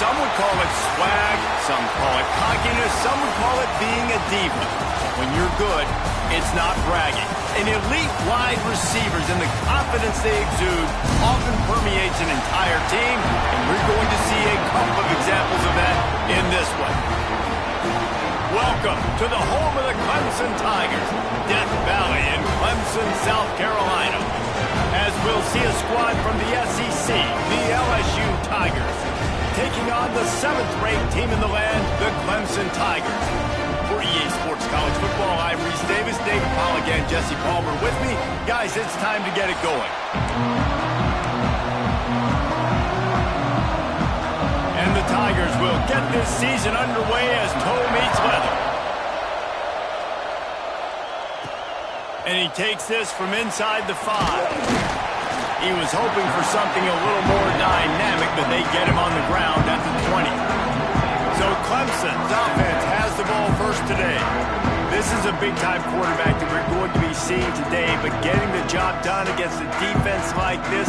Some would call it swag, some call it cockiness, some would call it being a diva. When you're good, it's not bragging. An elite wide receivers and the confidence they exude often permeates an entire team, and we're going to see a couple of examples of that in this one. Welcome to the home of the Clemson Tigers, Death Valley in Clemson, South Carolina. As we'll see a squad from the SEC, the LSU Tigers, taking on the 7th-ranked team in the land, the Clemson Tigers. For EA Sports College Football, I'm Reese Davis, David Pollack, and Jesse Palmer with me. Guys, it's time to get it going. And the Tigers will get this season underway as toe meets leather. And he takes this from inside the 5. He was hoping for something a little more dynamic, but they get him on the ground at the 20. So Clemson's offense has the ball first today. This is a big-time quarterback that we're going to be seeing today, but getting the job done against a defense like this,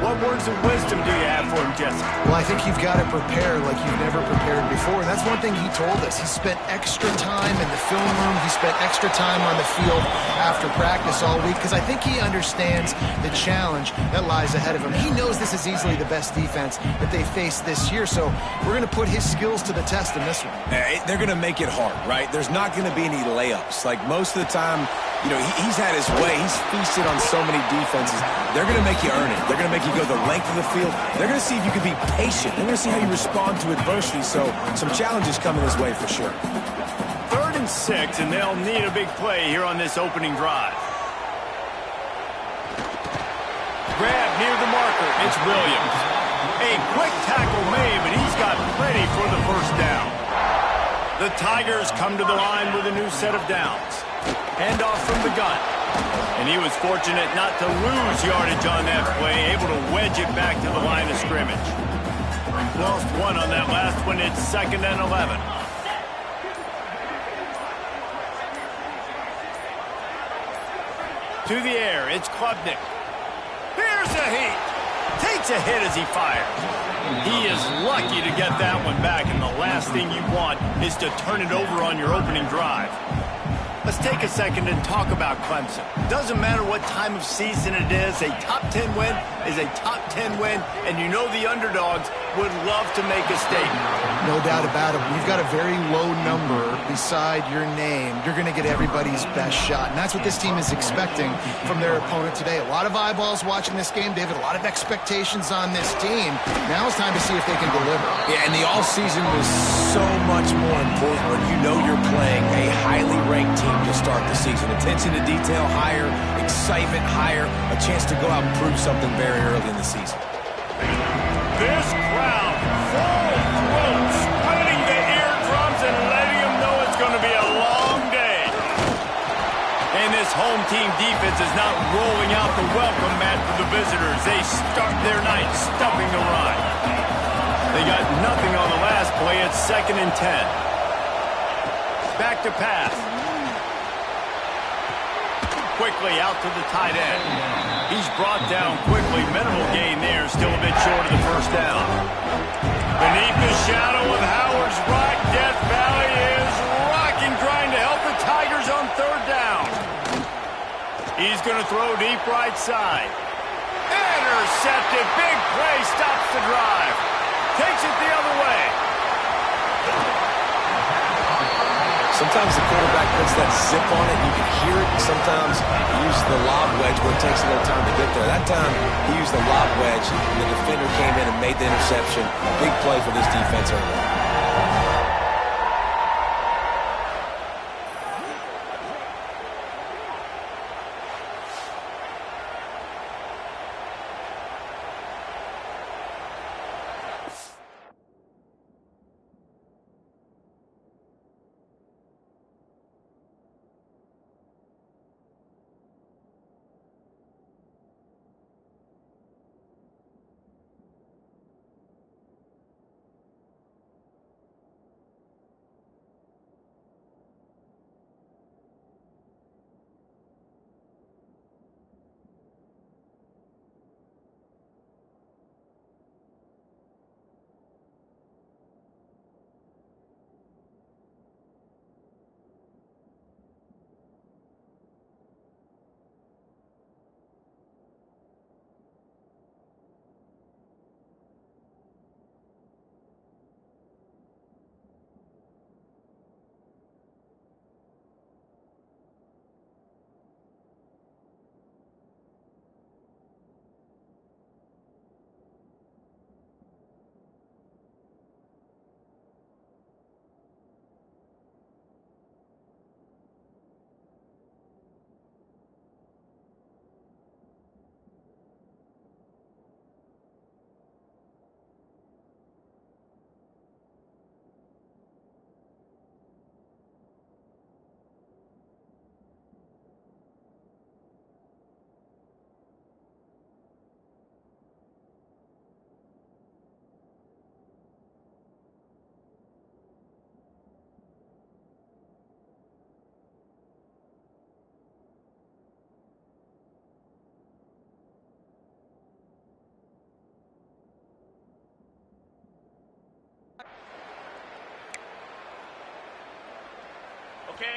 what words of wisdom do you have for him, Jesse? Well, I think you've got to prepare like you've never prepared before. And that's one thing he told us. He spent extra time in the film room. He spent extra time on the field after practice all week because I think he understands the challenge that lies ahead of him. He knows this is easily the best defense that they face this year, so we're going to put his skills to the test in this one. They're going to make it hard, right? There's not going to be any layups. Like most of the time, you know, he's had his way. He's feasted on so many defenses. They're going to make you earn it. They're going to make you go the length of the field. They're going to see if you can be patient. They're going to see how you respond to adversity. So some challenges coming his way for sure. 3rd and 6, and they'll need a big play here on this opening drive. Grab near the marker. It's Williams. A quick tackle made, but he's got plenty for the first down. The Tigers come to the line with a new set of downs. Handoff from the gun. And he was fortunate not to lose yardage on that play, able to wedge it back to the line of scrimmage. Lost one on that last one. It's 2nd and 11. To the air, it's Klubnik. Here's a heat. Takes a hit as he fires. He is lucky to get that one back, and the last thing you want is to turn it over on your opening drive. Let's take a second and talk about Clemson. Doesn't matter what time of season it is, a top 10 win is a top 10 win, and you know the underdogs would love to make a statement. No doubt about it. When you've got a very low number beside your name, you're going to get everybody's best shot, and that's what this team is expecting from their opponent today. A lot of eyeballs watching this game, David, a lot of expectations on this team. Now it's time to see if they can deliver. Yeah, and the offseason was so much more important when you know you're playing a highly ranked team to start the season. Attention to detail higher, excitement higher, a chance to go out and prove something very early in the season. This crowd, full throat, splitting the eardrums and letting them know it's going to be a long day. And this home team defense is not rolling out the welcome mat for the visitors. They start their night stuffing the run. They got nothing on the last play. It's 2nd and 10. Back to pass. Quickly out to the tight end. He's brought down quickly. Minimal gain there. Still a bit short of the first down. Beneath the shadow of Howard's Rock, Death Valley is rocking, trying to help the Tigers on 3rd down. He's going to throw deep right side. Intercepted. Big play. Stops the drive. Takes it the other way. Sometimes the quarterback puts that zip on it. You can hear it. Sometimes he uses the lob wedge where it takes a little time to get there. That time he used the lob wedge, and the defender came in and made the interception. Big play for this defense early.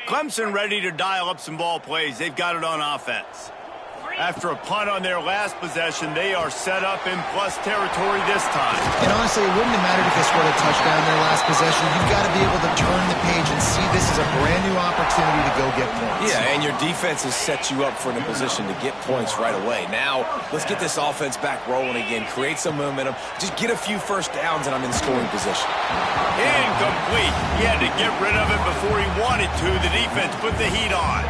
Clemson ready to dial up some ball plays. They've got it on offense. After a punt on their last possession, they are set up in plus territory this time. And honestly, it wouldn't have mattered if they scored a touchdown their last possession. You've got to be able to turn the page and see this is a brand new opportunity to go get points. Yeah, and your defense has set you up for a position to get points right away. Now, let's get this offense back rolling again. Create some momentum. Just get a few first downs, and I'm in scoring position. Incomplete. He had to get rid of it before he wanted to. The defense put the heat on.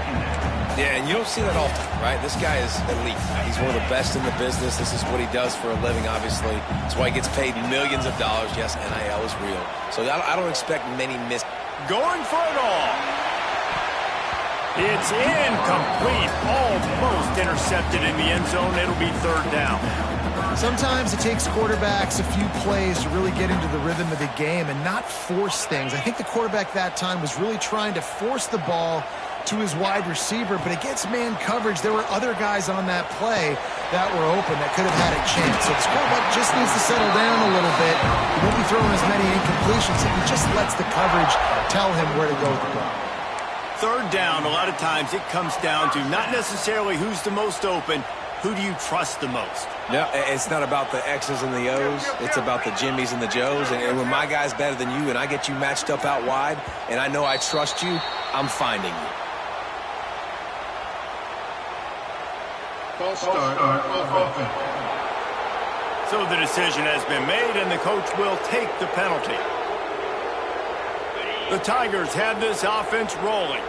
Yeah, and you don't see that often, right? This guy is elite. He's one of the best in the business. This is what he does for a living, obviously. That's why he gets paid millions of dollars. Yes, NIL is real. So I don't expect many misses. Going for it all. It's incomplete. Almost intercepted in the end zone. It'll be third down. Sometimes it takes quarterbacks a few plays to really get into the rhythm of the game and not force things. I think the quarterback that time was really trying to force the ball to his wide receiver, but against man coverage, there were other guys on that play that were open that could have had a chance. So the quarterback just needs to settle down a little bit. He won't be throwing as many incompletions if he just lets the coverage tell him where to go with the ball. Third down, a lot of times it comes down to not necessarily who's the most open, who do you trust the most? No, it's not about the X's and the O's. It's about the Jimmys and the Joes. And when my guy's better than you and I get you matched up out wide and I know I trust you, I'm finding you. So the decision has been made, and the coach will take the penalty. The Tigers have this offense rolling.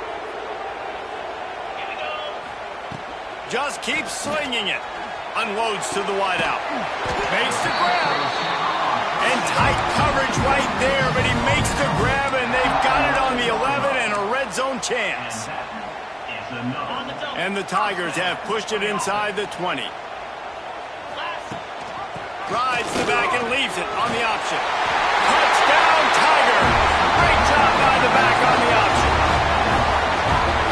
Just keeps slinging it. Unloads to the wideout. Makes the grab. And tight coverage right there, but he makes the grab, and they've got it on the 11 and a red zone chance. And the Tigers have pushed it inside the 20. Drives the back and leaves it on the option. Touchdown, Tigers! Great job by the back on the option.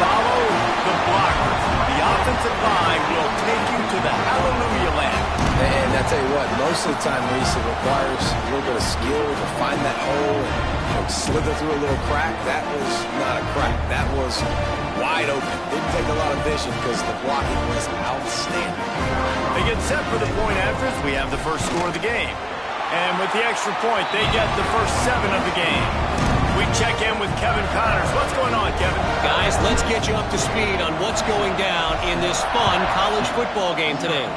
Follow the blockers. The offensive line will take you to the hallelujah land. And I tell you what, most of the time, Reese, it requires a little bit of skill to find that hole and slither through a little crack. That was not a crack. That was wide open. Didn't take a lot of vision because the blocking was outstanding. They get set for the point afters. We have the first score of the game. And with the extra point, they get the first 7 of the game. We check in with Kevin Connors. What's going on, Kevin? Guys, let's get you up to speed on what's going down in this fun college football game today.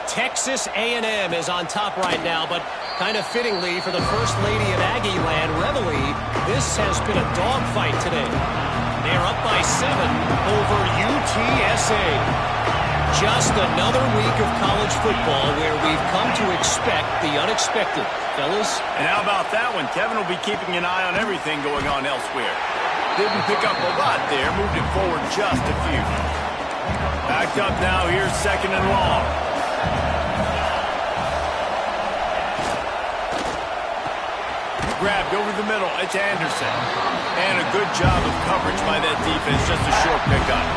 Texas A&M is on top right now, but kind of fittingly for the First Lady of Aggie Land, Reveille, this has been a dogfight today. They're up by 7 over UTSA. Just another week of college football where we've come to expect the unexpected. Fellas? And how about that one? Kevin will be keeping an eye on everything going on elsewhere. Didn't pick up a lot there. Moved it forward just a few. Backed up now. Here's 2nd and long. Grabbed over the middle. It's Anderson. And a good job of coverage by that defense. Just a short pickup.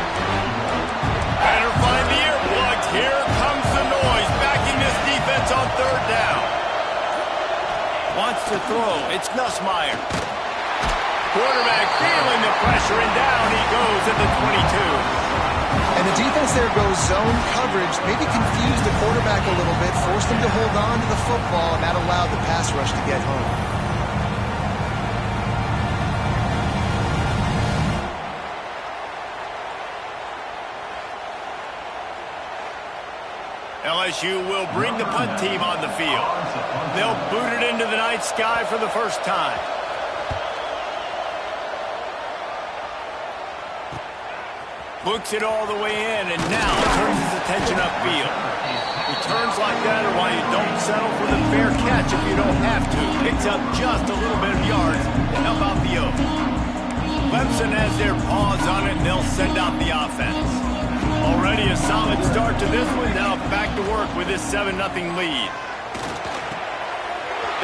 Better find the earplugs. Here comes the noise. Backing this defense on 3rd down. Wants to throw. It's Nussmeier. Quarterback feeling the pressure, and down he goes at the 22. And the defense there goes zone coverage, maybe confused the quarterback a little bit, forced him to hold on to the football, and that allowed the pass rush to get home. LSU will bring the punt team on the field. They'll boot it into the night sky for the first time. Books it all the way in, and now turns his attention upfield. Returns like that are why you don't settle for the fair catch if you don't have to. Picks up just a little bit of yards to help out the O. Clemson has their paws on it, and they'll send out the offense. Already a solid start to this one. Now back to work with this 7-0 lead.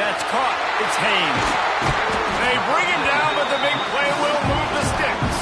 That's caught. It's Haynes. They bring him down, but the big play will move the sticks.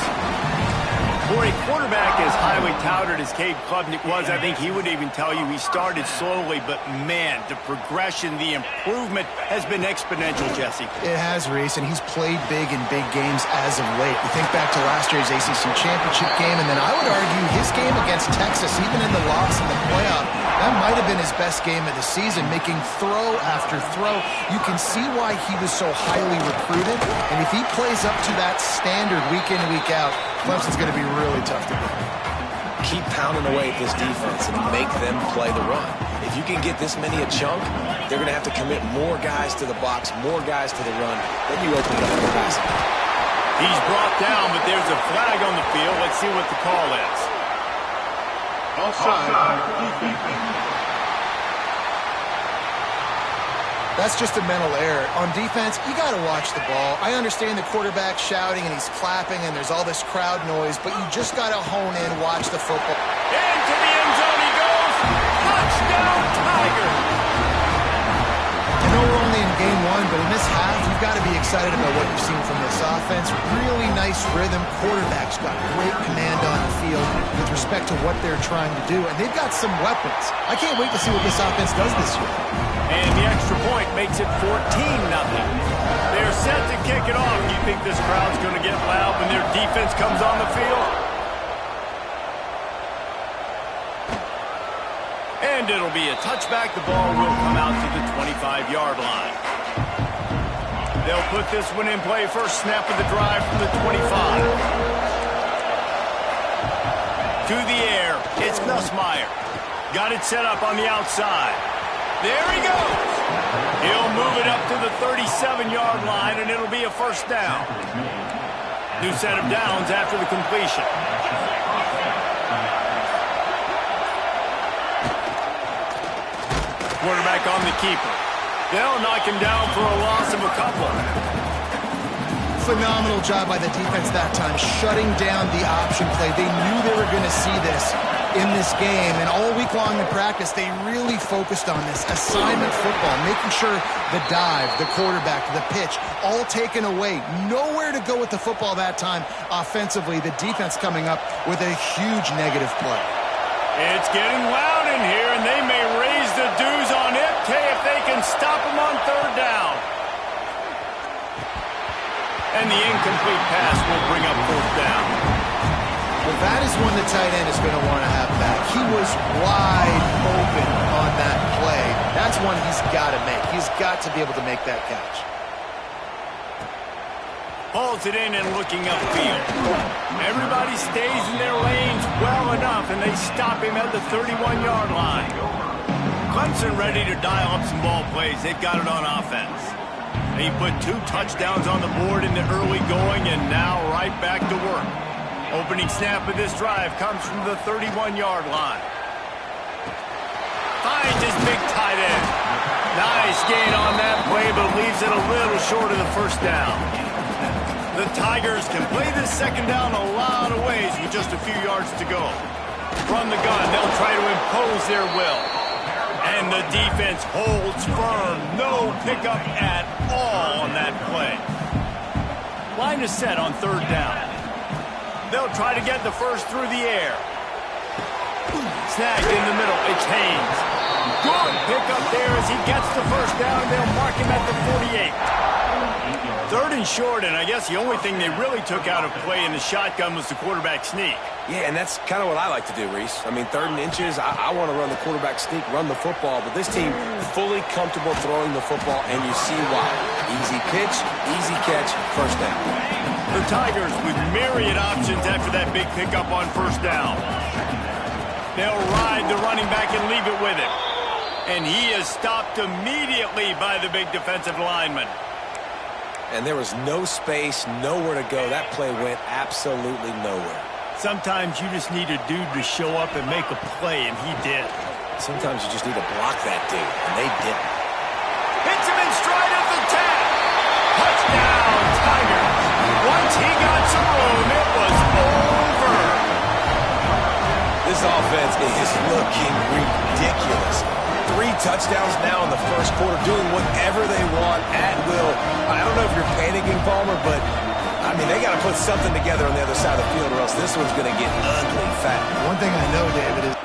For a quarterback as highly touted as Cade Klubnik was, I think he would even tell you he started slowly, but man, the progression, the improvement has been exponential, Jesse. It has, Reese, and he's played big in big games as of late. You think back to last year's ACC championship game, and then I would argue his game against Texas, even in the loss in the playoff, that might have been his best game of the season, making throw after throw. You can see why he was so highly recruited, and if he plays up to that standard week in, week out, Clemson's going to be really tough to beat. Keep pounding away at this defense and make them play the run. If you can get this many a chunk, they're going to have to commit more guys to the box, more guys to the run. Then you open it up for the passing. He's brought down, but there's a flag on the field. Let's see what the call is. Offside. That's just a mental error. On defense, you got to watch the ball. I understand the quarterback shouting and he's clapping and there's all this crowd noise, but you just got to hone in, watch the football. Into the end zone he goes. Touchdown, Tiger. I know we're only in game one, but in this half, you've got to be excited about what you've seen from this offense. Really nice rhythm. Quarterback's got great command on the field with respect to what they're trying to do, and they've got some weapons. I can't wait to see what this offense does this year. And the extra point makes it 14-0. They're set to kick it off. Do you think this crowd's going to get loud when their defense comes on the field? And it'll be a touchback. The ball will come out to the 25-yard line. They'll put this one in play. First snap of the drive from the 25. To the air. It's Nussmeier. Got it set up on the outside. There he goes. He'll move it up to the 37-yard line, and it'll be a first down. New set of downs after the completion. Quarterback on the keeper. They'll knock him down for a loss of a couple. Phenomenal job by the defense that time, shutting down the option play. They knew they were going to see this in this game, and all week long in practice, they really focused on this assignment football, making sure the dive, the quarterback, the pitch, all taken away. Nowhere to go with the football that time offensively. The defense coming up with a huge negative play. It's getting loud in here, and they may raise the dues on Ncaa if they can stop him on third down. And the incomplete pass will bring up fourth down. Well, that is one the tight end is going to want to have back. He was wide open on that play. That's one he's got to make. He's got to be able to make that catch. Hauls it in and looking upfield. Everybody stays in their lanes well enough, and they stop him at the 31-yard line. Clemson ready to dial up some ball plays. They've got it on offense. They put 2 touchdowns on the board in the early going, and now right back to work. Opening snap of this drive comes from the 31-yard line. Finds his big tight end. Nice gain on that play, but leaves it a little short of the first down. The Tigers can play this second down a lot of ways with just a few yards to go. From the gun, they'll try to impose their will. And the defense holds firm. No pickup at all on that play. Line is set on third down. They'll try to get the first through the air. Snagged in the middle. It's Haynes. Good pickup there as he gets the first down. They'll mark him at the 48. Third and short, and I guess the only thing they really took out of play in the shotgun was the quarterback sneak. Yeah, and that's kind of what I like to do, Reese. I mean, 3rd and inches, I want to run the quarterback sneak, run the football, but this team fully comfortable throwing the football, and you see why. Easy pitch, easy catch, first down. The Tigers with myriad options after that big pickup on first down. They'll ride the running back and leave it with him. And he is stopped immediately by the big defensive lineman. And there was no space, nowhere to go. That play went absolutely nowhere. Sometimes you just need a dude to show up and make a play, and he did. Sometimes you just need to block that dude, and they didn't. Hits him in stride at the 10. Touchdown, Tigers. Once he got some room, it was over. This offense is looking ridiculous. 3 touchdowns now in the first quarter, doing whatever they want at will. I don't know if you're panicking, Palmer, but I'm mean, they got to put something together on the other side of the field or else this one's going to get ugly fast. One thing I know, David, is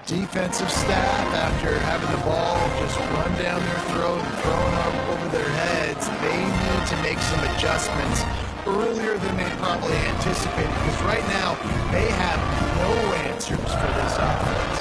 defensive staff, after having the ball just run down their throat and thrown up over their heads, they need to make some adjustments earlier than they probably anticipated, because right now they have no answers for this offense.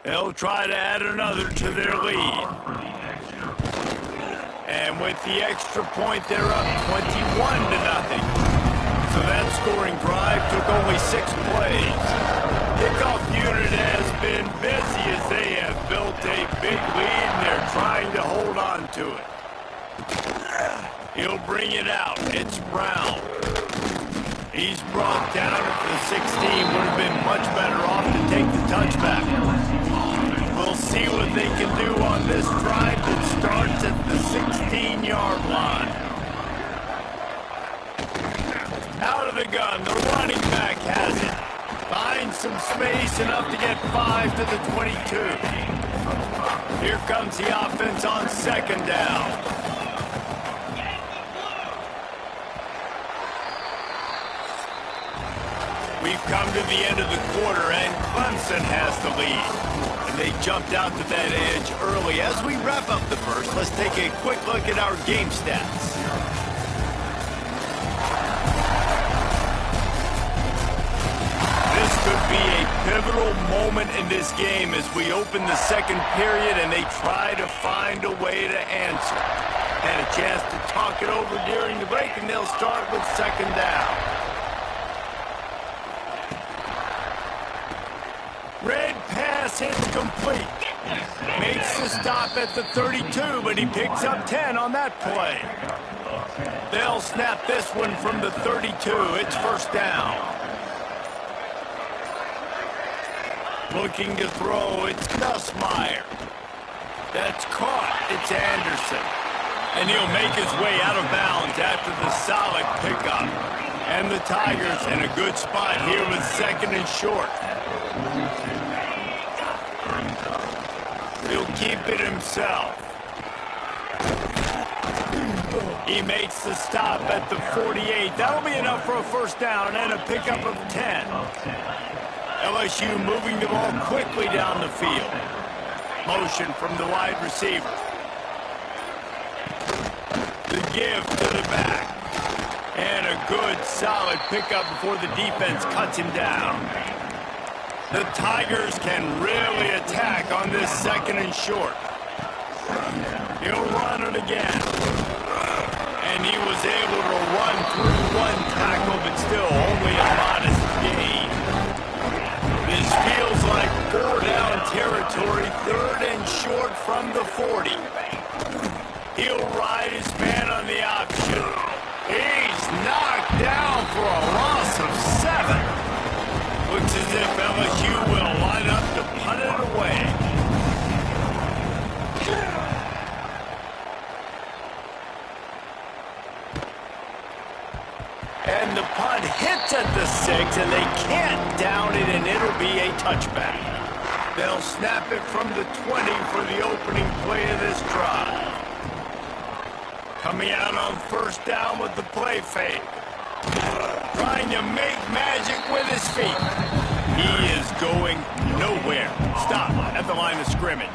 They'll try to add another to their lead. And with the extra point, they're up 21-0. So that scoring drive took only 6 plays. Kickoff unit has been busy as they have built a big lead, and they're trying to hold on to it. He'll bring it out. It's Brown. He's brought down at the 16. Would have been much better off to take the touchback. We'll see what they can do on this drive that starts at the 16-yard line. Out of the gun, the running back has it. Finds some space, enough to get 5 to the 22. Here comes the offense on second down. We've come to the end of the quarter, and Clemson has the lead. And they jumped out to that edge early. As we wrap up the first, let's take a quick look at our game stats. This could be a pivotal moment in this game as we open the second period and they try to find a way to answer. Had a chance to talk it over during the break, and they'll start with second down. Red pass hits complete. Makes the stop at the 32, but he picks up 10 on that play. They'll snap this one from the 32. It's first down. Looking to throw, it's Nussmeier. That's caught. It's Anderson. And he'll make his way out of bounds after the solid pickup. And the Tigers in a good spot here with second and short. He'll keep it himself. He makes the stop at the 48. That'll be enough for a first down and a pickup of 10. LSU moving the ball quickly down the field. Motion from the wide receiver. The give to the back. And a good, solid pickup before the defense cuts him down. The Tigers can really attack on this 2nd and short. He'll run it again. And he was able to run through one tackle, but still only a modest gain. This feels like 4-down territory, 3rd and short from the 40. He'll ride his man on the option. He's knocked down for a loss of 7. Looks as if LSU will line up to punt it away. And the punt hits at the 6, and they can't down it, and it'll be a touchback. They'll snap it from the 20 for the opening play of this drive. Coming out on 1st down with the play fake. Trying to make magic with his feet. He is going nowhere. Stop at the line of scrimmage.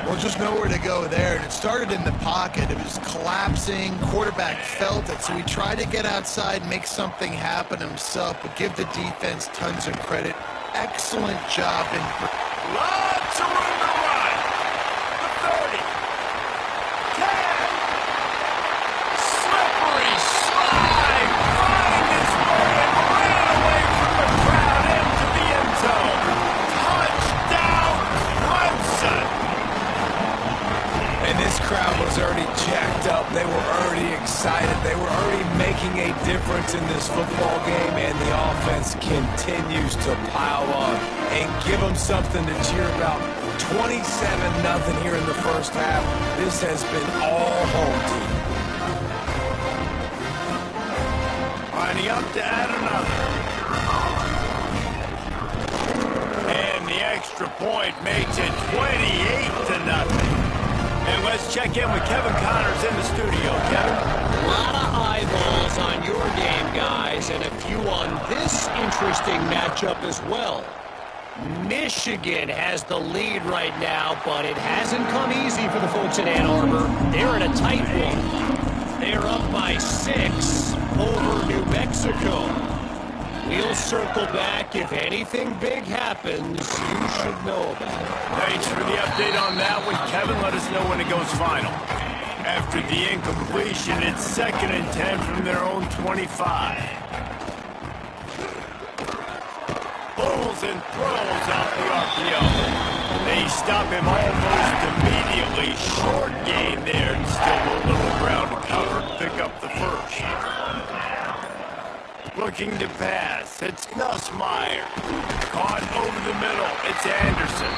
Well, just nowhere to go there. And it started in the pocket. It was collapsing. Quarterback felt it. So he tried to get outside, make something happen himself, but give the defense tons of credit. Excellent job. Lots of room to run. The 30. 10. Slippery slide. Find his way and ran away from the crowd into the end zone. Touchdown, Clemson. And this crowd was already jacked up. They were already excited. They were already making a difference in this football game, and the offense continues to pile on and give them something to cheer about. 27-0 here in the 1st half. This has been all home team. Lining up to add another. And the extra point makes it 28-0. And let's check in with Kevin Connors in the studio. Kevin? A lot of eyeballs on your game, guys, and a few on this interesting matchup as well. Michigan has the lead right now, but it hasn't come easy for the folks in Ann Arbor. They're in a tight one. They're up by 6 over New Mexico. We'll circle back. If anything big happens, you should know about it. Thanks for the update on that one, Kevin. Let us know when it goes final. After the incompletion, it's 2nd and 10 from their own 25. Pulls and throws off the RPO. They stop him almost immediately. Short gain there, and still a little ground to cover. Pick up the 1st. Looking to pass. It's Nussmeier. Caught over the middle. It's Anderson.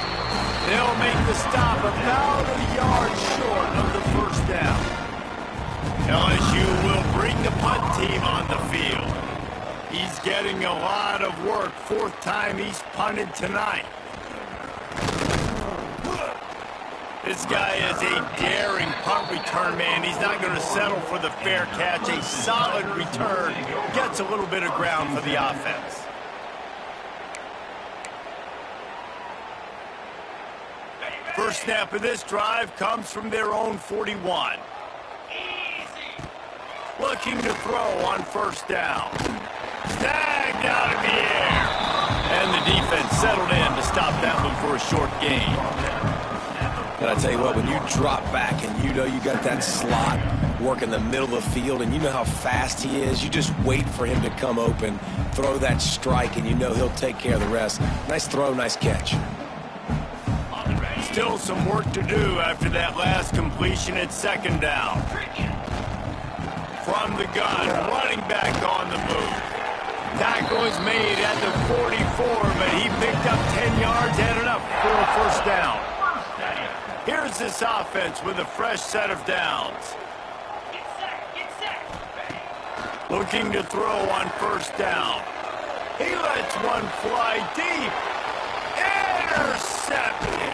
They'll make the stop about a yard short of the 1st down. LSU will bring the punt team on the field. He's getting a lot of work. 4th time he's punted tonight. This guy is a daring punt return man. He's not going to settle for the fair catch. A solid return. Gets a little bit of ground for the offense. First snap of this drive comes from their own 41. Looking to throw on 1st down. Snagged out of the air. And the defense settled in to stop that one for a short gain. But I tell you what, when you drop back and you know you got that slot work in the middle of the field and you know how fast he is, you just wait for him to come open, throw that strike, and you know he'll take care of the rest. Nice throw, nice catch. Still some work to do after that last completion at 2nd down. From the gun, running back on the move. Tackle is made at the 44, but he picked up 10 yards and enough for a 1st down. Here's this offense with a fresh set of downs. Looking to throw on 1st down. He lets one fly deep. Intercepted.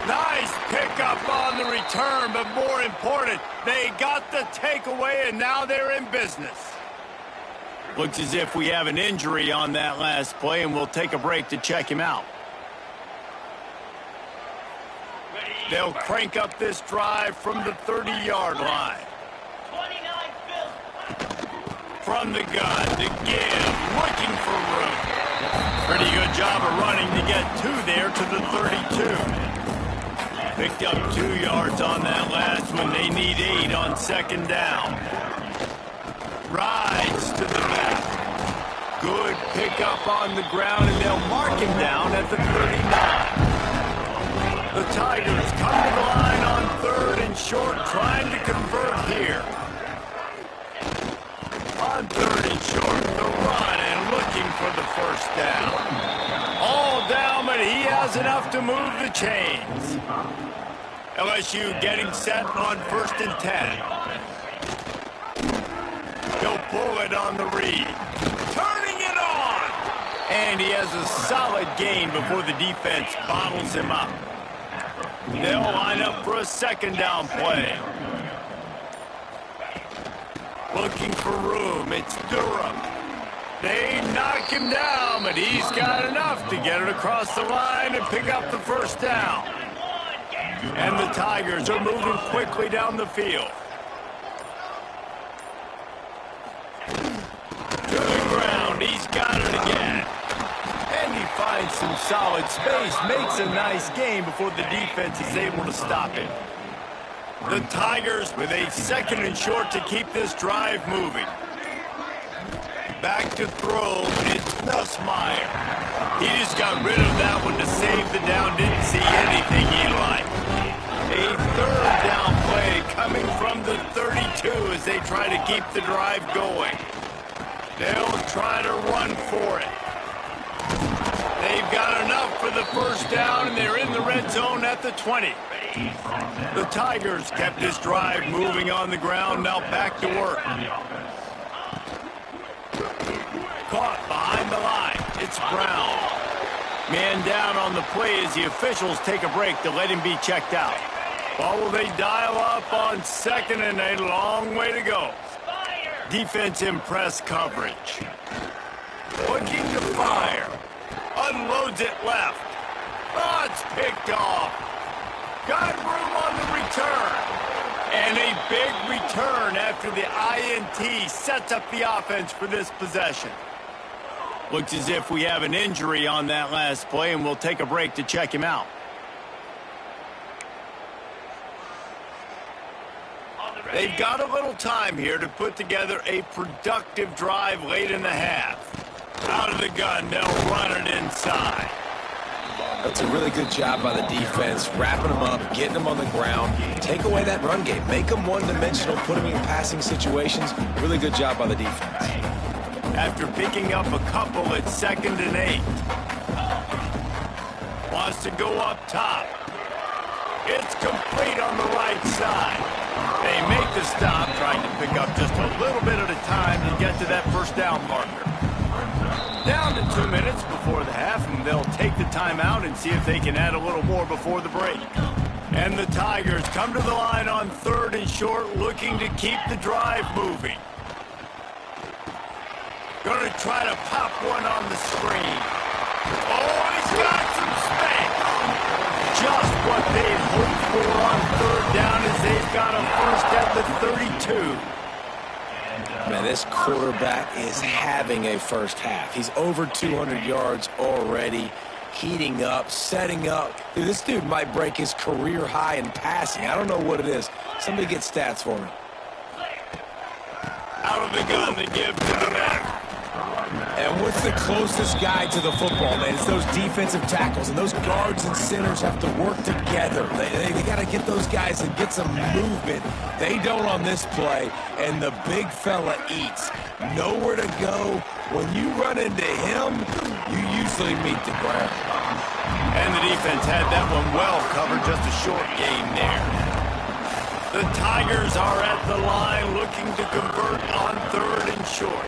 Nice pickup on the return, but more important, they got the takeaway, and now they're in business. Looks as if we have an injury on that last play, and we'll take a break to check him out. They'll crank up this drive from the 30-yard line. From the gun to give, looking for room. Pretty good job of running to get two there to the 32. Picked up 2 yards on that last one. They need 8 on second down. Rides to the back. Good pickup on the ground, and they'll mark him down at the 39. The Tigers come to the line on 3rd and short, trying to convert here. On 3rd and short, the run and looking for the first down. All down, but he has enough to move the chains. LSU getting set on 1st and 10. He'll pull it on the read. Turning it on! And he has a solid gain before the defense bottles him up. They'll line up for a second down play. Looking for room. It's Durham. They knock him down, but he's got enough to get it across the line and pick up the first down. And the Tigers are moving quickly down the field. To the ground. He's got it again. And he finds some solid space. Makes a nice game before the defense is able to stop him. The Tigers with a 2nd and short to keep this drive moving. Back to throw. It's Nussmeier. He just got rid of that one to save the down. Didn't see anything he liked. A 3rd down play coming from the 32 as they try to keep the drive going. They'll try to run for it. They've got enough for the first down, and they're in the red zone at the 20. The Tigers kept this drive moving on the ground. Now back to work. Caught behind the line. It's Brown. Man down on the play as the officials take a break to let him be checked out. Well, will they dial up on 2nd and a long way to go? Defense in press coverage. Looking to fire. Unloads it left. Oh, it's picked off. Got room on the return. And a big return after the INT sets up the offense for this possession. Looks as if we have an injury on that last play, and we'll take a break to check him out. They've got a little time here to put together a productive drive late in the half. Out of the gun, they'll run it inside. That's a really good job by the defense, wrapping them up, getting them on the ground. Take away that run game. Make them one-dimensional, put them in passing situations. Really good job by the defense. After picking up a couple at 2nd and 8. Wants to go up top. It's complete on the right side. They make the stop, trying to pick up just a little bit at a time to get to that first down marker. Down to 2 minutes before the half, and they'll take the timeout and see if they can add a little more before the break. And the Tigers come to the line on 3rd and short, looking to keep the drive moving. Going to try to pop one on the screen. Oh, he's got some space. Just what they've hoped for on 3rd down as they've got a first at the 32. Man, this quarterback is having a first half. He's over 200 yards already, heating up, setting up. Dude, this dude might break his career high in passing. I don't know what it is. Somebody get stats for me. Out of the gun to give to the back. And what's the closest guy to the football, man? It's those defensive tackles, and those guards and centers have to work together. They got to get those guys and get some movement. They don't on this play, and the big fella eats. Nowhere to go. When you run into him, you usually meet the ground. And the defense had that one well covered, just a short game there. The Tigers are at the line looking to convert on 3rd and short.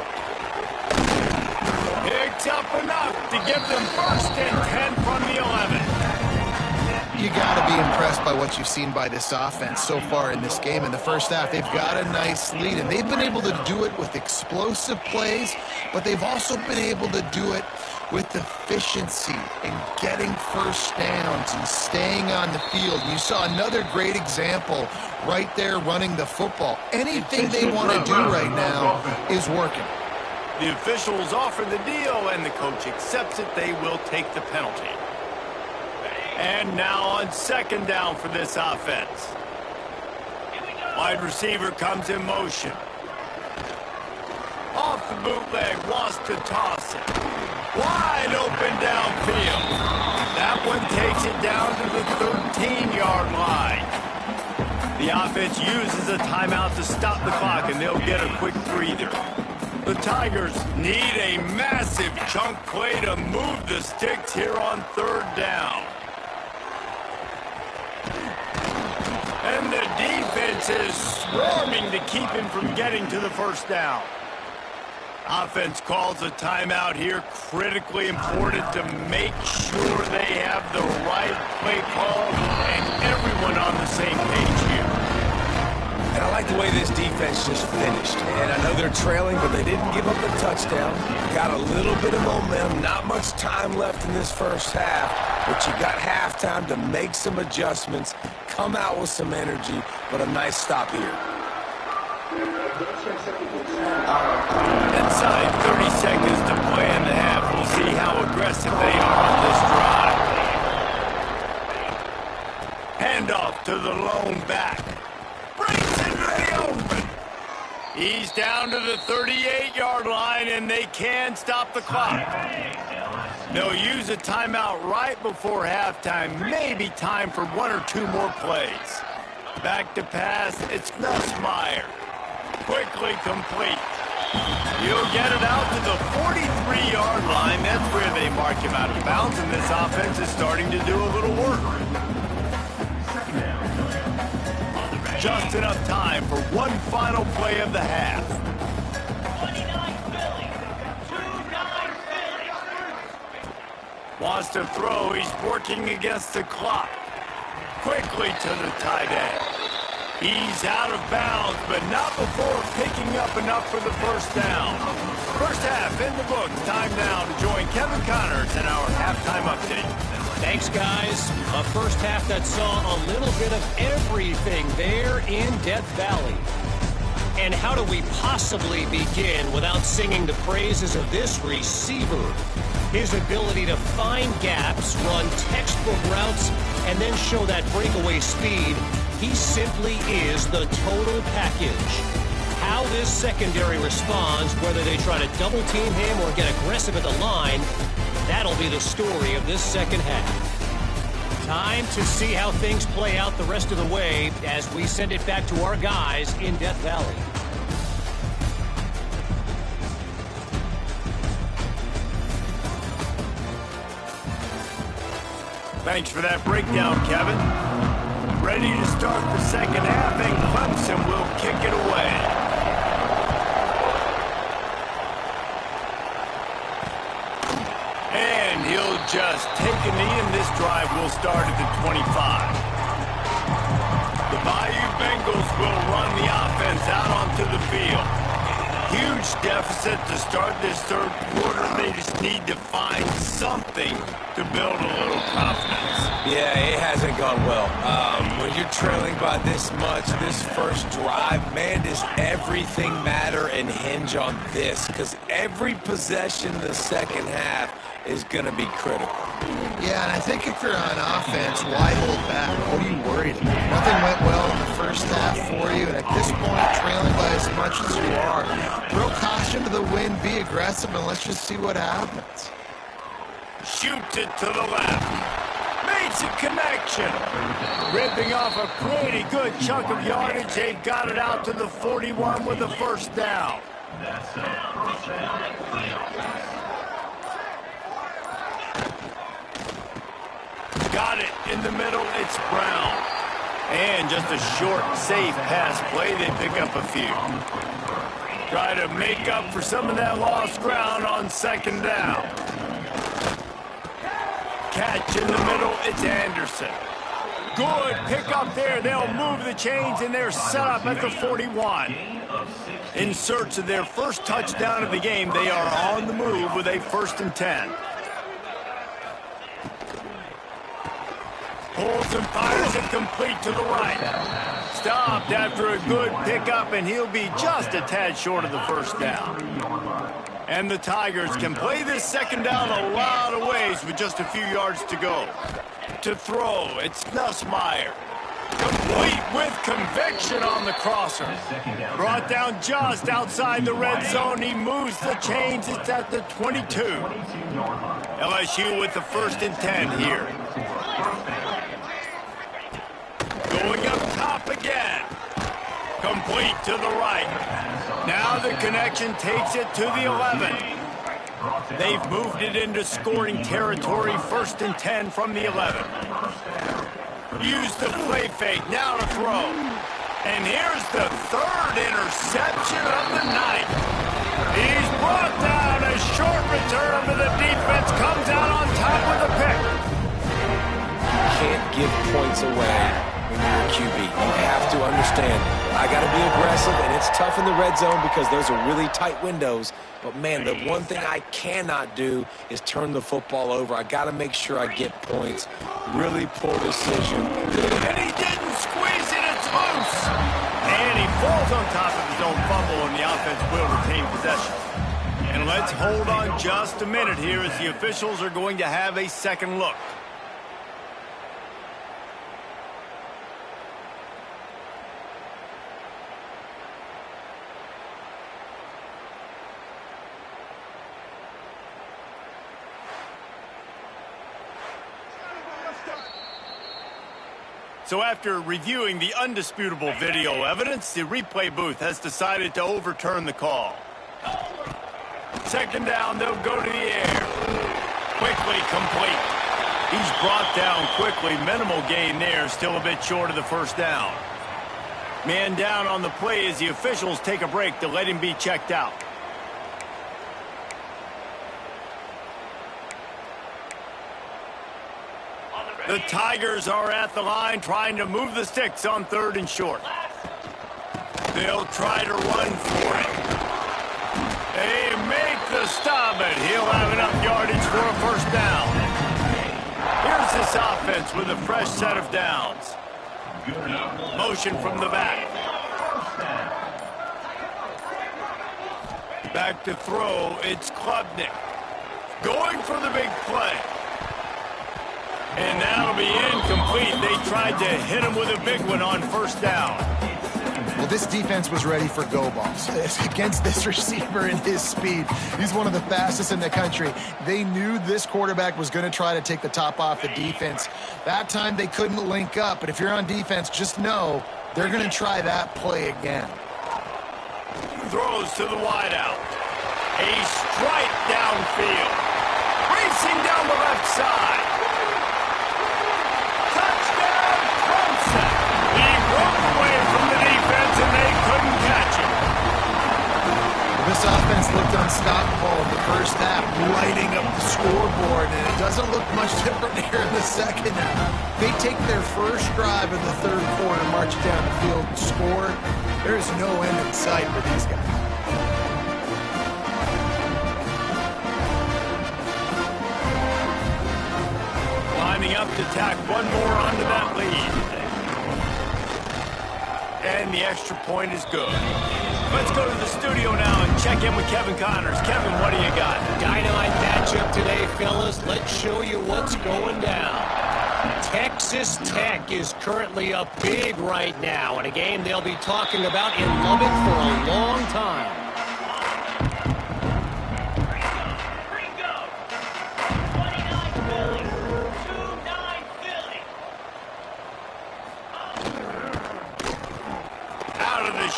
Picks up enough to give them 1st and 10 from the 11. You got to be impressed by what you've seen by this offense so far in this game. In the first half, they've got a nice lead, and they've been able to do it with explosive plays, but they've also been able to do it with efficiency and getting first downs and staying on the field. You saw another great example right there running the football. Anything they want to do right now is working. The officials offer the deal, and the coach accepts it. They will take the penalty. And now on second down for this offense. Wide receiver comes in motion. Off the bootleg, wants to toss it. Wide open downfield. That one takes it down to the 13-yard line. The offense uses a timeout to stop the clock, and they'll get a quick breather. The Tigers need a massive chunk play to move the sticks here on third down. And the defense is swarming to keep him from getting to the first down. Offense calls a timeout here. Critically important to make sure they have the right play call and everyone on the same page here. And I like the way this defense just finished. And I know they're trailing, but they didn't give up a touchdown. Got a little bit of momentum. Not much time left in this first half, but you got halftime to make some adjustments, come out with some energy, but a nice stop here. Inside 30 seconds to play in the half. We'll see how aggressive they are on this drive. Handoff to the lone back. Breaks into the open. He's down to the 38-yard line, and they can stop the clock. They'll use a timeout right before halftime. Maybe time for one or two more plays. Back to pass. It's Nussmeier. Quickly complete. He'll get it out to the 43-yard line. That's where they mark him out of bounds, and this offense is starting to do a little work. Just enough time for one final play of the half. Wants to throw. He's working against the clock. Quickly to the tight end. He's out of bounds, but not before picking up enough for the first down. First half in the books. Time now to join Kevin Connors in our halftime update. Thanks, guys. A first half that saw a little bit of everything there in Death Valley. And how do we possibly begin without singing the praises of this receiver? His ability to find gaps, run textbook routes, and then show that breakaway speed. He simply is the total package. How this secondary responds, whether they try to double team him or get aggressive at the line, that'll be the story of this second half. Time to see how things play out the rest of the way as we send it back to our guys in Death Valley. Thanks for that breakdown, Kevin. Ready to start the second half, and Clemson will kick it away. And he'll just take a knee, and this drive will start at the 25. The Bayou Bengals will run the offense out onto the field. Huge deficit to start this third quarter. They just need to find something to build a little confidence. Yeah, it hasn't gone well. When you're trailing by this much, this first drive, man, does everything matter and hinge on this? Because every possession in the second half is going to be critical. Yeah, and I think if you're on offense, why hold back? What are you worried about? Nothing went well in the first half for you, and at this point, trailing by as much as you are, throw caution to the wind, be aggressive, and let's just see what happens. Shoots it to the left. Makes a connection. Ripping off a pretty good chunk of yardage. They've got it out to the 41 with the first down. Got it in the middle. It's Brown. And just a short, safe pass play. They pick up a few. Try to make up for some of that lost ground on second down. Catch in the middle. It's Anderson. Good pick up there. They'll move the chains, and they're set up at the 41. In search of their first touchdown of the game, they are on the move with a 1st and 10. Pulls and fires it complete to the right. Stopped after a good pickup, and he'll be just a tad short of the first down. And the Tigers can play this second down a lot of ways with just a few yards to go. To throw, it's Nussmeier. Complete with conviction on the crosser. Brought down just outside the red zone. He moves the chains. It's at the 22. LSU with the 1st and 10 here. Going up top again. Complete to the right. Now the connection takes it to the 11. They've moved it into scoring territory. 1st and 10 from the 11. Use the play fake, now to throw. And here's the 3rd interception of the night. He's brought down. A short return, but the defense comes out on top with a pick. Can't give points away when you're a QB. You have to understand, I got to be aggressive, and it's tough in the red zone because those are really tight windows. But, man, the one thing I cannot do is turn the football over. I got to make sure I get points. Really poor decision. And he didn't squeeze it. It's loose. And he falls on top of his own fumble, and the offense will retain possession. And let's hold on just a minute here as the officials are going to have a second look. So after reviewing the undisputable video evidence, the replay booth has decided to overturn the call. Second down, they'll go to the air. Quickly complete. He's brought down quickly. Minimal gain there, still a bit short of the first down. Man down on the play as the officials take a break to let him be checked out. The Tigers are at the line trying to move the sticks on 3rd and short. They'll try to run for it. They make the stop, but he'll have enough yardage for a first down. Here's this offense with a fresh set of downs. Motion from the back. Back to throw, it's Klubnik. Going for the big play. And that'll be incomplete. They tried to hit him with a big one on first down. Well, this defense was ready for go balls. Against this receiver and his speed, he's one of the fastest in the country. They knew this quarterback was going to try to take the top off the defense. That time they couldn't link up, but if you're on defense, just know they're going to try that play again. Throws to the wideout. A strike downfield. Racing down the left side. He broke away from the defense, and they couldn't catch him. This offense looked unstoppable in the first half, lighting up the scoreboard, and it doesn't look much different here in the second half. They take their first drive in the 3rd quarter, march down the field, and score. There is no end in sight for these guys. Lining up to tack one more onto that lead. And the extra point is good. Let's go to the studio now and check in with Kevin Connors. Kevin, what do you got? Dynamite matchup today, fellas. Let's show you what's going down. Texas Tech is currently up big right now in a game they'll be talking about in Lubbock for a long time.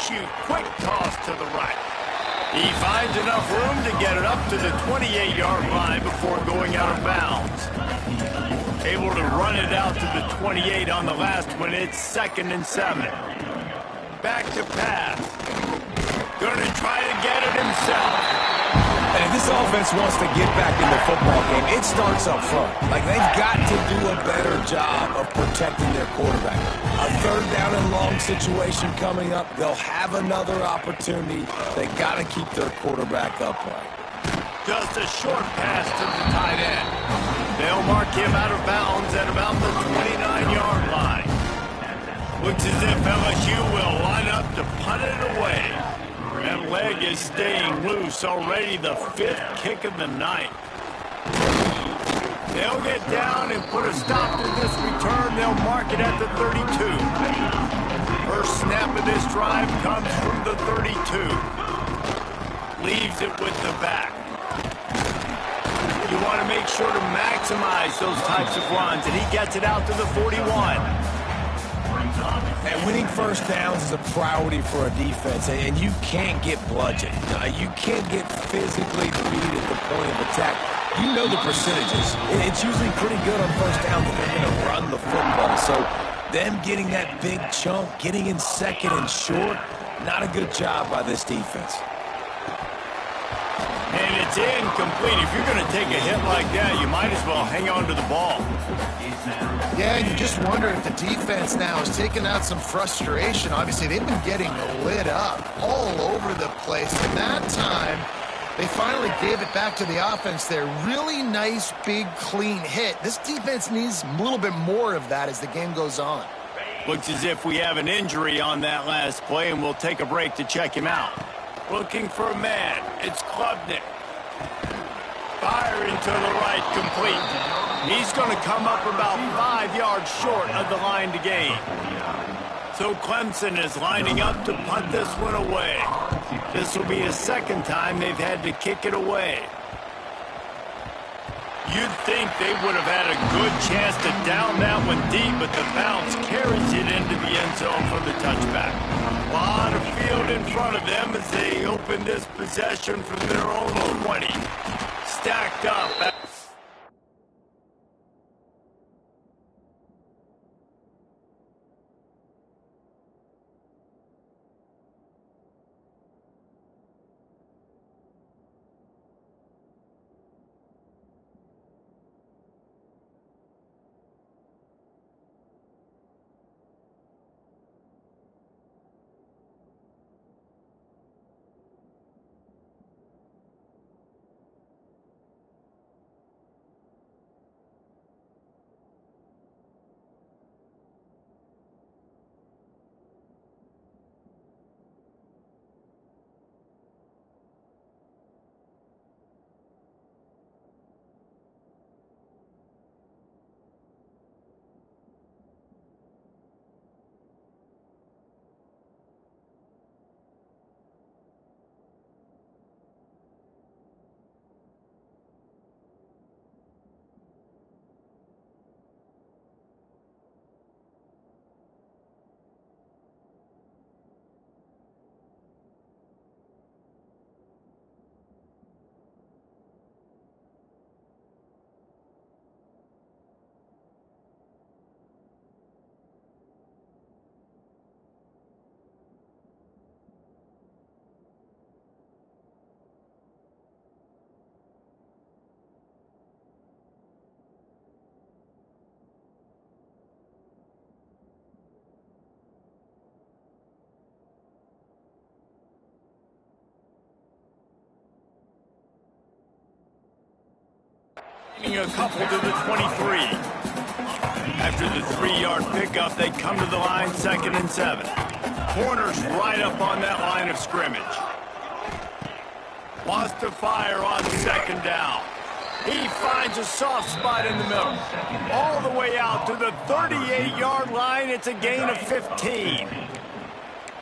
Shoot, quick toss to the right. He finds enough room to get it up to the 28-yard line before going out of bounds. Able to run it out to the 28 on the last one. It's 2nd and 7. Back to pass. Gonna try to get it himself. And if this offense wants to get back in the football game, it starts up front. Like, they've got to do a better job of protecting their quarterback. A 3rd down and long situation coming up. They'll have another opportunity. They got to keep their quarterback upright. Just a short pass to the tight end. They'll mark him out of bounds at about the 29 is staying loose. Already the 5th kick of the night. They'll get down and put a stop to this return. They'll mark it at the 32. First snap of this drive comes from the 32. Leaves it with the back. You want to make sure to maximize those types of runs, and he gets it out to the 41. And winning first downs is a priority for a defense, and you can't get bludgeoned. You can't get physically beat at the point of attack. You know the percentages. It's usually pretty good on first down that they're going to run the football. So them getting that big chunk, getting in second and short, not a good job by this defense. And it's incomplete. If you're going to take a hit like that, you might as well hang on to the ball. Yeah, and you just wonder if the defense now is taking out some frustration. Obviously, they've been getting lit up all over the place. And that time, they finally gave it back to the offense there. Really nice, big, clean hit. This defense needs a little bit more of that as the game goes on. Looks as if we have an injury on that last play, and we'll take a break to check him out. Looking for a man. It's Klubnik. Fire into the right, complete. He's going to come up about 5 yards short of the line to gain. So Clemson is lining up to punt this one away. This will be a second time they've had to kick it away. You'd think they would have had a good chance to down that one deep, but the bounce carries it into the end zone for the touchback. A lot of field in front of them as they open this possession from their own 20. Stacked up. A couple to the 23. After the 3-yard pickup, they come to the line 2nd and 7. Corner's right up on that line of scrimmage. Wants to fire on 2nd down. He finds a soft spot in the middle. All the way out to the 38-yard line. It's a gain of 15.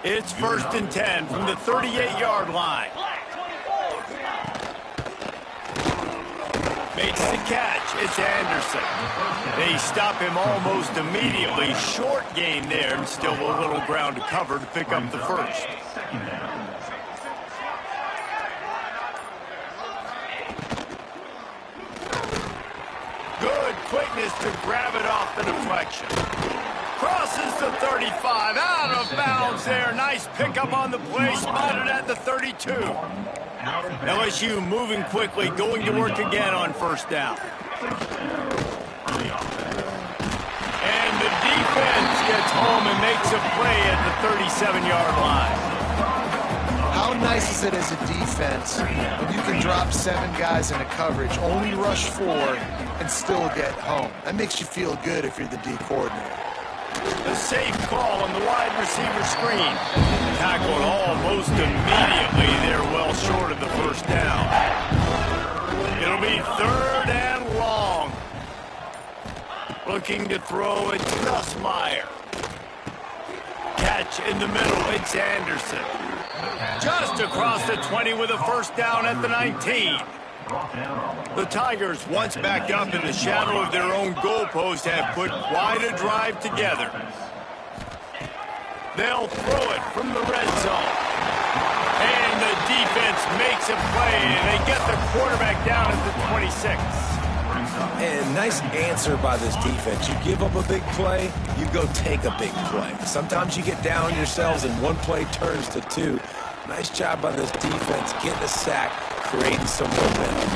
It's 1st and 10 from the 38-yard line. Makes the catch. It's Anderson. They stop him almost immediately. Short gain there, and still a little ground to cover to pick up the first. Good quickness to grab it off the deflection. Crosses the 35. Out of bounds there. Nice pickup on the play. Spotted at the 32. LSU moving quickly, going to work again on 1st down. And the defense gets home and makes a play at the 37-yard line. How nice is it as a defense when you can drop 7 guys into coverage, only rush 4, and still get home? That makes you feel good if you're the D coordinator. A safe call on the wide receiver screen. Tackled almost immediately. They're well short of the first down. It'll be 3rd and long. Looking to throw, it's Nussmeier. Catch in the middle, it's Anderson. Just across the 20 with a first down at the 19. The Tigers, once backed up in the shadow of their own goalpost, have put quite a drive together. They'll throw it from the red zone. And the defense makes a play, and they get the quarterback down at the 26. And nice answer by this defense. You give up a big play, you go take a big play. Sometimes you get down on yourselves and one play turns to two. Nice job by this defense, getting a sack, creating some momentum.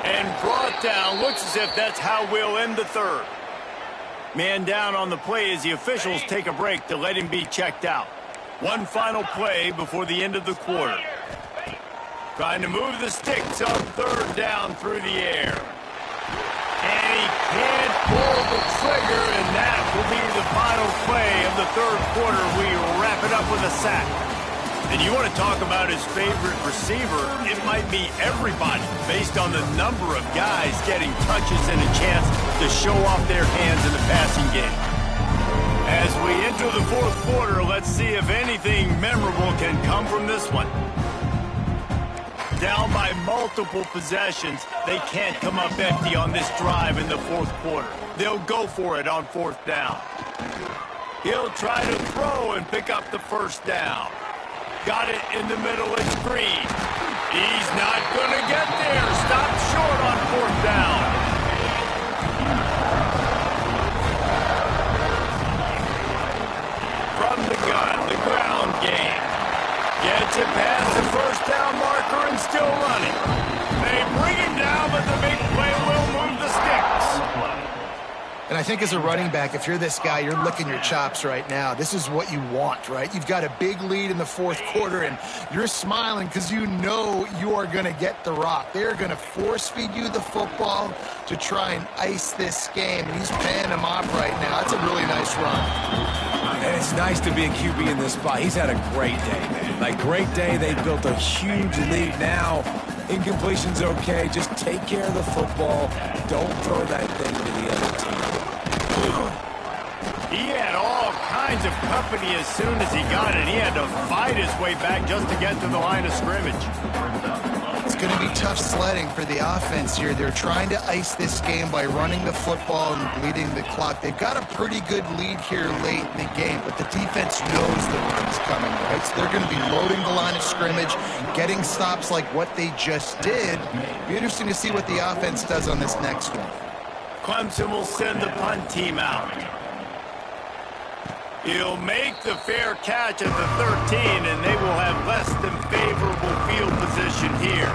And brought down. Looks as if that's how we'll end the 3rd. Man down on the play as the officials take a break to let him be checked out. One final play before the end of the quarter. Trying to move the sticks on 3rd down through the air. And he can't pull the trigger, and that will be the final play of the 3rd quarter. We wrap it up with a sack. And you want to talk about his favorite receiver, it might be everybody, based on the number of guys getting touches and a chance to show off their hands in the passing game. As we enter the 4th quarter, let's see if anything memorable can come from this one. Down by multiple possessions, they can't come up empty on this drive in the 4th quarter. They'll go for it on 4th down. He'll try to throw and pick up the first down. Got it in the middle, it's Green. He's not going to get there. Stopped short on 4th down. From the gun, the ground game. Gets it past the first down marker and still running. They bring him down, but the big play will move the sticks. And I think as a running back, if you're this guy, you're licking your chops right now. This is what you want, right? You've got a big lead in the 4th quarter, and you're smiling because you know you are going to get the rock. They're going to force-feed you the football to try and ice this game. And he's paying them off right now. That's a really nice run. And it's nice to be a QB in this spot. He's had a great day, man. Like, great day. They built a huge lead now. Incompletion's okay. Just take care of the football. Don't throw that thing to the other team. He had all kinds of company as soon as he got it. He had to fight his way back just to get to the line of scrimmage. It's going to be tough sledding for the offense here. They're trying to ice this game by running the football and bleeding the clock. They've got a pretty good lead here late in the game, but the defense knows the run's coming, right? So they're going to be loading the line of scrimmage, getting stops like what they just did. Be interesting to see what the offense does on this next one. Clemson will send the punt team out. He'll make the fair catch at the 13, and they will have less than favorable field position here.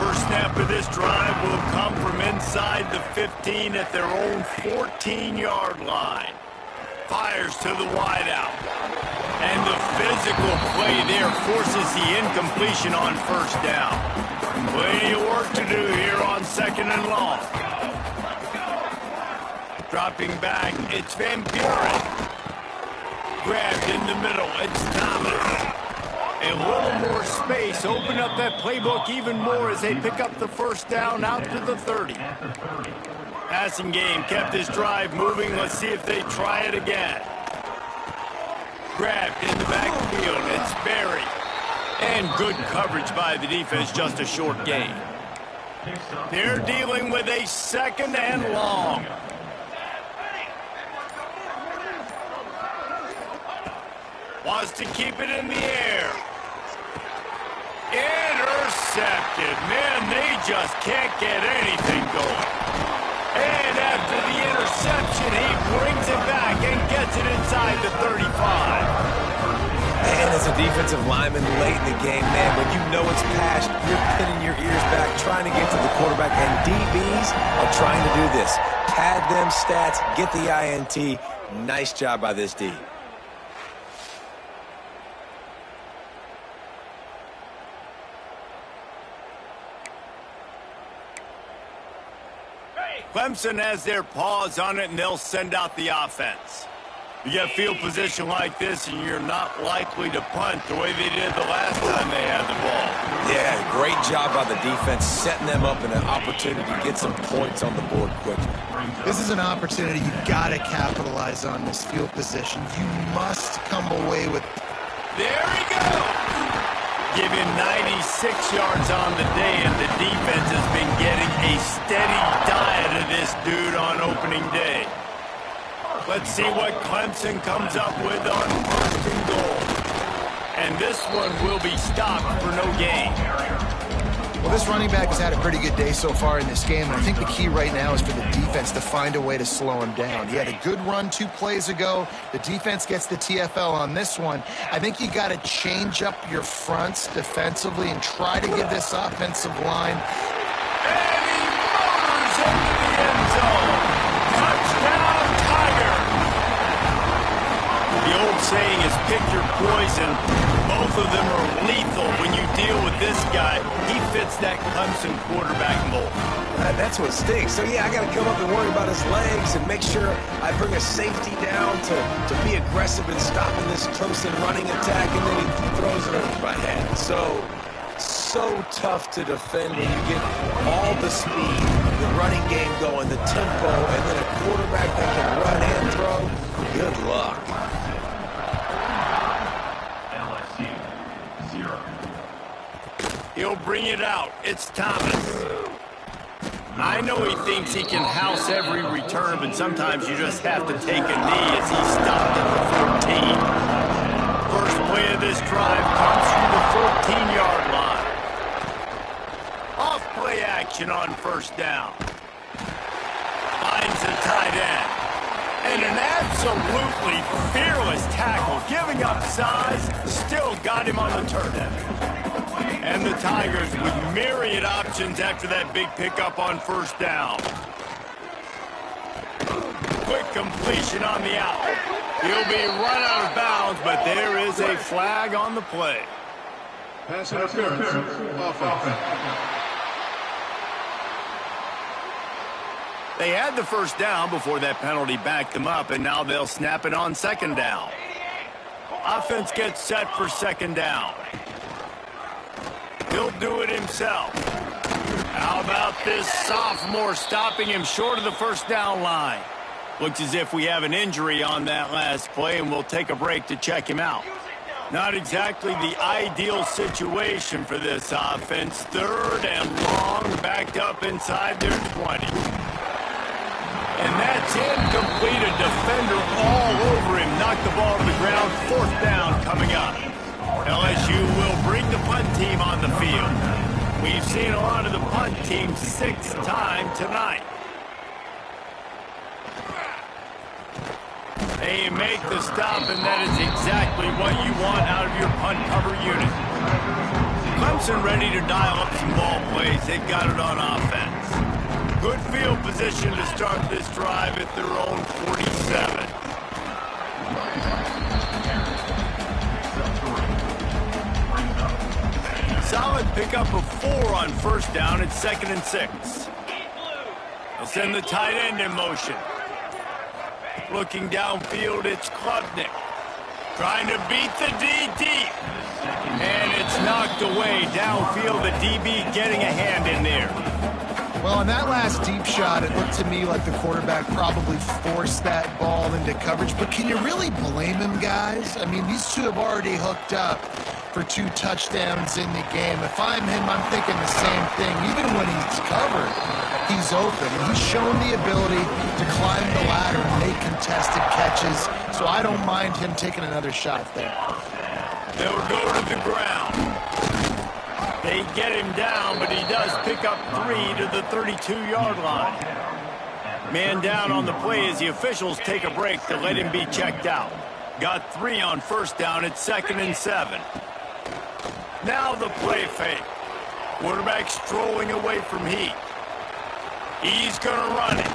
First snap of this drive will come from inside the 15 at their own 14-yard line. Fires to the wideout. And the physical play there forces the incompletion on first down. Plenty of work to do here on 2nd and long. Dropping back, it's Van Buren. Grabbed in the middle, it's Thomas. A little more space, open up that playbook even more as they pick up the first down out to the 30. Passing game kept this drive moving. Let's see if they try it again. Grabbed in the backfield, it's Berry. And good coverage by the defense, just a short gain. They're dealing with a 2nd and long. Wants to keep it in the air. Intercepted. Man, they just can't get anything going. And after the interception, he brings it back and gets it inside the 35. And as a defensive lineman late in the game, man, when you know it's passed, you're pinning your ears back, trying to get to the quarterback. And DBs are trying to do this. Pad them stats, get the INT. Nice job by this D. Clemson has their paws on it, and they'll send out the offense. You get field position like this, and you're not likely to punt the way they did the last time they had the ball. Yeah, great job by the defense, setting them up in an opportunity to get some points on the board quickly. This is an opportunity you got to capitalize on this field position. You must come away with. There he goes! Give him 96 yards on the day, and the defense has been getting a steady diet of this dude on opening day. Let's see what Clemson comes up with on first and goal. And this one will be stopped for no gain. Well, this running back has had a pretty good day so far in this game, and I think the key right now is for the defense to find a way to slow him down. He had a good run 2 plays ago. The defense gets the TFL on this one. I think you got to change up your fronts defensively and try to give this offensive line. And he motors into the end zone. Touchdown, Tiger! The old saying is pick your poison. Both of them are lethal when you deal with this guy. He fits that Clemson quarterback mold. That's what stinks. So, yeah, I got to come up and worry about his legs and make sure I bring a safety down to be aggressive in stopping this Clemson running attack, and then he throws it over my head. So tough to defend when you get all the speed, the running game going, the tempo, and then a quarterback that can run and throw. Good luck. He'll bring it out. It's Thomas. I know he thinks he can house every return, but sometimes you just have to take a knee as he stopped at the 14. First play of this drive comes from the 14-yard line. Off play action on first down. Finds the tight end. And an absolutely fearless tackle, giving up size, still got him on the turf. And the Tigers with myriad options after that big pickup on first down. Quick completion on the out. He'll be run out of bounds, but there is a flag on the play. Pass interference. Offense. They had the first down before that penalty backed them up, and now they'll snap it on second down. Offense gets set for second down. He'll do it himself. How about this sophomore stopping him short of the first down line? Looks as if we have an injury on that last play, and we'll take a break to check him out. Not exactly the ideal situation for this offense. Third and long, backed up inside their 20. And that's incomplete. A defender all over him. Knocked the ball to the ground. Fourth down coming up. LSU will bring the punt team on the field. We've seen a lot of the punt team 6 times tonight. They make the stop, and that is exactly what you want out of your punt cover unit. Clemson ready to dial up some ball plays. They've got it on offense. Good field position to start this drive at their own 47. Solid pickup of 4 on first down at 2nd and 6. They'll send the tight end in motion. Looking downfield, it's Klubnik. Trying to beat the D deep. And it's knocked away downfield. The DB getting a hand in there. Well, on that last deep shot, it looked to me like the quarterback probably forced that ball into coverage. But can you really blame him, guys? I mean, these two have already hooked up for 2 touchdowns in the game. If I'm him, I'm thinking the same thing. Even when he's covered, he's open. And he's shown the ability to climb the ladder and make contested catches. So I don't mind him taking another shot there. They'll go to the ground. They get him down, but he does pick up 3 to the 32-yard line. Man down on the play as the officials take a break to let him be checked out. Got 3 on first down at 2nd and 7. Now the play fake. Quarterback strolling away from heat. He's going to run it.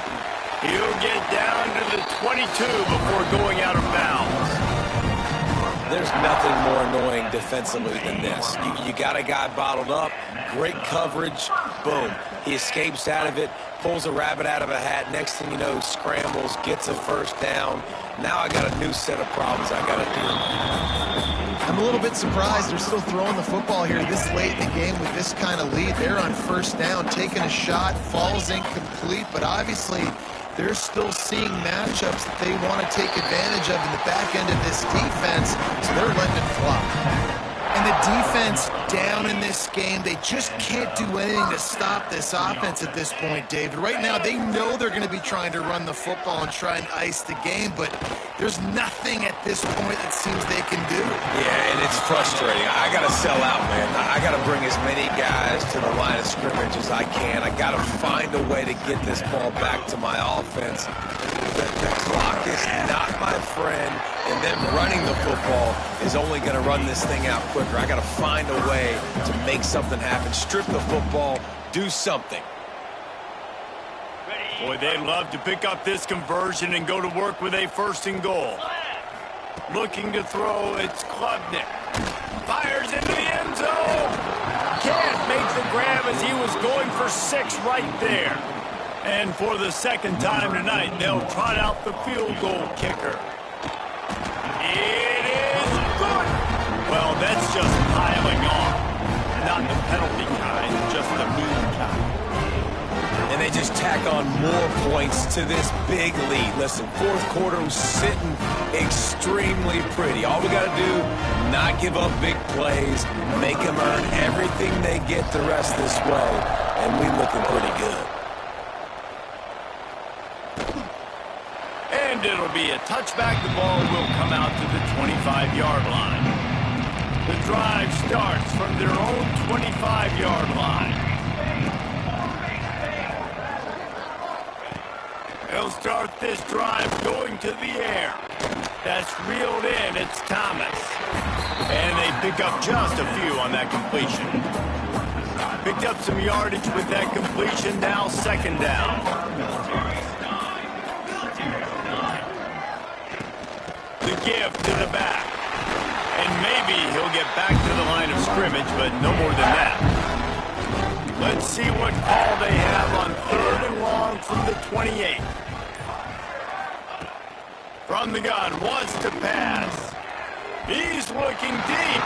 He'll get down to the 22 before going out of bounds. There's nothing more annoying defensively than this. You got a guy bottled up, great coverage, boom. He escapes out of it, pulls a rabbit out of a hat. Next thing you know, scrambles, gets a first down. Now I got a new set of problems I got to deal with. I'm a little bit surprised they're still throwing the football here this late in the game with this kind of lead. They're on first down, taking a shot, falls incomplete, but obviously they're still seeing matchups that they want to take advantage of in the back end of this defense, so they're letting it fly. And the defense down in this game, they just can't do anything to stop this offense at this point, David. Right now, they know they're going to be trying to run the football and try and ice the game, but there's nothing at this point that seems they can do. Yeah, and it's frustrating. I got to sell out, man. I got to bring as many guys to the line of scrimmage as I can. I got to find a way to get this ball back to my offense. The clock is not my friend, and then running the football is only going to run this thing out quicker. I got to find a way to make something happen. Strip the football, do something. Boy, they'd love to pick up this conversion and go to work with a 1st and goal. Looking to throw, it's Klubnik. Fires into the end zone. Can't make the grab as he was going for 6 right there. And for the 2nd time tonight, they'll trot out the field goal kicker. It is good. Well, that's just piling on. Not the penalty kind, just the mean kind. And they just tack on more points to this big lead. Listen, 4th quarter was sitting extremely pretty. All we got to do, not give up big plays, make them earn everything they get the rest this way, and we looking pretty good. And it'll be a touchback. The ball will come out to the 25-yard line. The drive starts from their own 25-yard line. They'll start this drive going to the air. That's reeled in. It's Thomas. And they pick up just a few on that completion. Picked up some yardage with that completion. Now 2nd down. The give to the back. And maybe he'll get back to the line of scrimmage, but no more than that. Let's see what call they have on 3rd and long from the 28. From the gun, wants to pass. He's looking deep.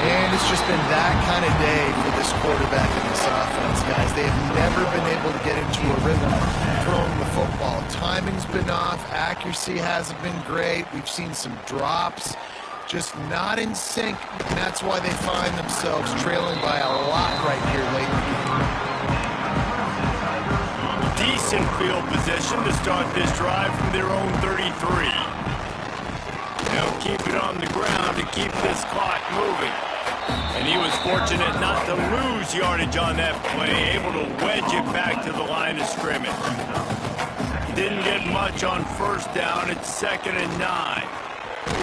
And it's just been that kind of day for this quarterback and this offense, guys. They have never been able to get into a rhythm throwing the football. Timing's been off. Accuracy hasn't been great. We've seen some drops. Just not in sync. And that's why they find themselves trailing by a lot right here late in the game. Decent field position to start this drive from their own 33. They'll keep it on the ground to keep this clock moving. And he was fortunate not to lose yardage on that play, able to wedge it back to the line of scrimmage. Didn't get much on 1st down. It's 2nd and 9.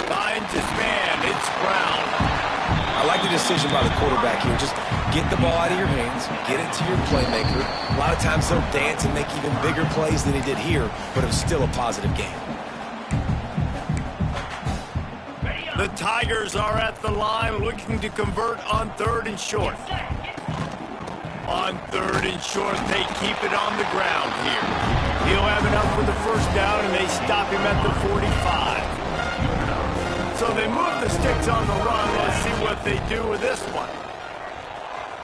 Finds his man. It's Brown. I like the decision by the quarterback here. Just get the ball out of your hands, get it to your playmaker. A lot of times he'll dance and make even bigger plays than he did here, but it was still a positive game. The Tigers are at the line looking to convert on 3rd and short. On 3rd and short, they keep it on the ground here. He'll have enough for the 1st down, and they stop him at the 45. So they move the sticks on the run. Let's see what they do with this one.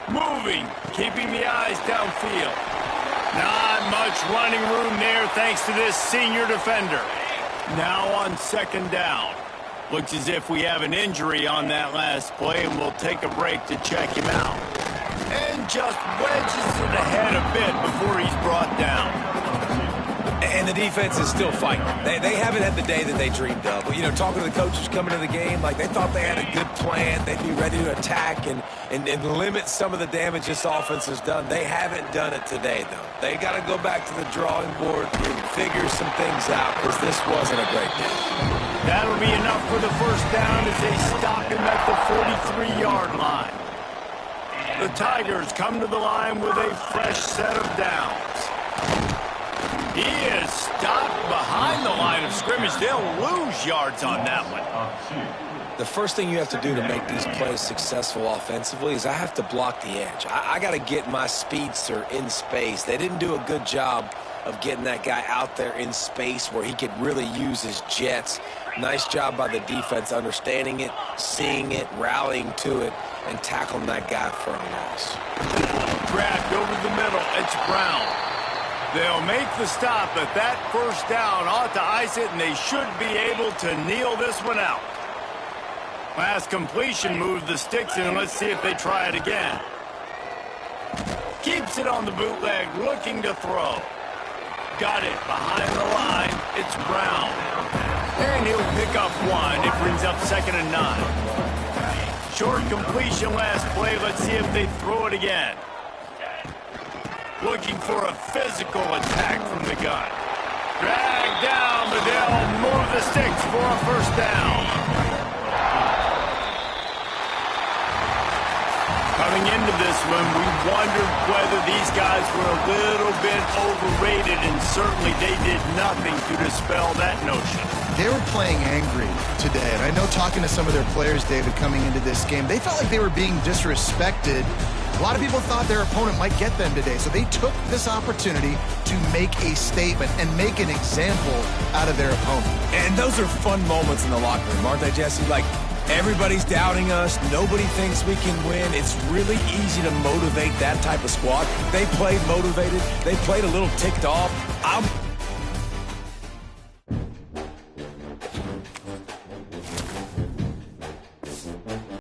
Moving, keeping the eyes downfield. Not much running room there thanks to this senior defender. Now on 2nd down. Looks as if we have an injury on that last play, and we'll take a break to check him out. And just wedges it ahead a bit before he's brought down. And the defense is still fighting. They haven't had the day that they dreamed of. But, you know, talking to the coaches coming to the game, like they thought they had a good plan. They'd be ready to attack and limit some of the damage this offense has done. They haven't done it today, though. They got to go back to the drawing board and figure some things out because this wasn't a great day. That'll be enough for the 1st down as they stop him at the 43-yard line. The Tigers come to the line with a fresh set of downs. He is stopped behind the line of scrimmage. They'll lose yards on that one. The first thing you have to do to make these plays successful offensively is I have to block the edge. I got to get my speedster in space. They didn't do a good job of getting that guy out there in space where he could really use his jets. Nice job by the defense understanding it, seeing it, rallying to it, and tackling that guy for a loss. Grabbed over the middle. It's Brown. They'll make the stop, but that first down ought to ice it, and they should be able to kneel this one out. Last completion moved the sticks in, and let's see if they try it again. Keeps it on the bootleg, looking to throw. Got it behind the line. It's Brown. And he'll pick up one. It brings up 2nd and 9. Short completion last play. Let's see if they throw it again. Looking for a physical attack from the gun. Dragged down, but they'll move the sticks for a first down. Coming into this one, we wondered whether these guys were a little bit overrated, and certainly they did nothing to dispel that notion. They were playing angry today, and I know talking to some of their players, David, coming into this game, they felt like they were being disrespected. A lot of people thought their opponent might get them today, so they took this opportunity to make a statement and make an example out of their opponent. And those are fun moments in the locker room, aren't they, Jesse? Like, everybody's doubting us. Nobody thinks we can win. It's really easy to motivate that type of squad. They played motivated. They played a little ticked off. I'm